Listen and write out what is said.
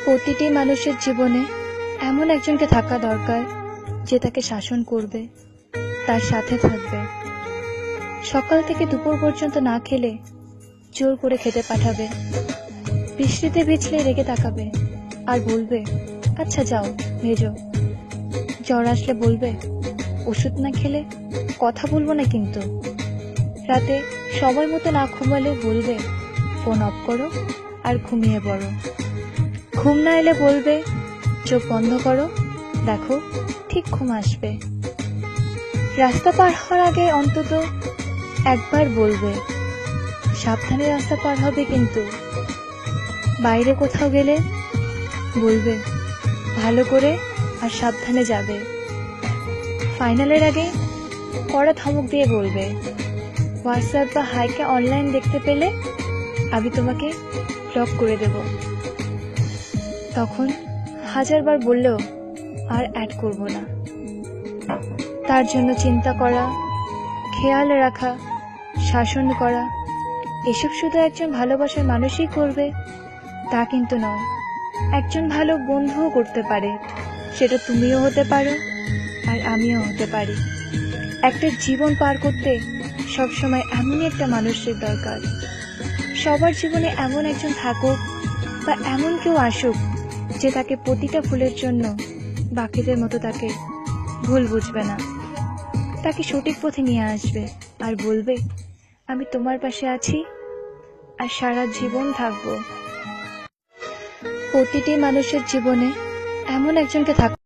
প্রতিটি মানুষের জীবনে এমন একজনকে থাকা দরকার যে তাকে শাসন করবে, তার সাথে থাকবে, সকাল থেকে দুপুর পর্যন্ত না খেলে জোর করে খেতে পাঠাবে, বৃষ্টিতে ভিজলে রেগে তাকাবে আর বলবে আচ্ছা যাও ভেজো। জ্বর আসলে বলবে ওষুধ না খেলে কথা বলবো না কিন্তু। রাতে সময় মতো না ঘুমালে বলবে ফোন অফ করো আর ঘুমিয়ে পড়ো। ঘুম না এলে বলবে চোখ বন্ধ করো, দেখো ঠিক ঘুম আসবে। রাস্তা পার হওয়ার আগে অন্তত একবার বলবে সাবধানে রাস্তা পার হবে কিন্তু। বাইরে কোথাও গেলে বলবে ভালো করে আর সাবধানে যাবে। ফাইনালের আগে কড়া ধমক দিয়ে বলবে হোয়াটসঅ্যাপ বা হাইকে অনলাইন দেখতে পেলে আমি তোমাকে ব্লক করে দেব। তখন হাজারবার বললেও আর অ্যাড করব না। তার জন্য চিন্তা করা, খেয়াল রাখা, শাসন করা, এসব শুধু একজন ভালোবাসার মানুষই করবে তা কিন্তু নয়। একজন ভালো বন্ধুও করতে পারে, সেটা তুমিও হতে পারো আর আমিও হতে পারি। একটা জীবন পার করতে সবসময় এমনই একটা মানুষের দরকার। সবার জীবনে এমন একজন থাকুক বা এমন কেউ আসুক যে তাকে প্রতিটা ভুলের জন্য বাকিদের মতো তাকে ভুল বুঝবে না, তাকে সঠিক পথে নিয়ে আসবে আর বলবে আমি তোমার পাশে আছি আর সারা জীবন থাকবো। প্রতিটি মানুষের জীবনে এমন একজনকে থাকা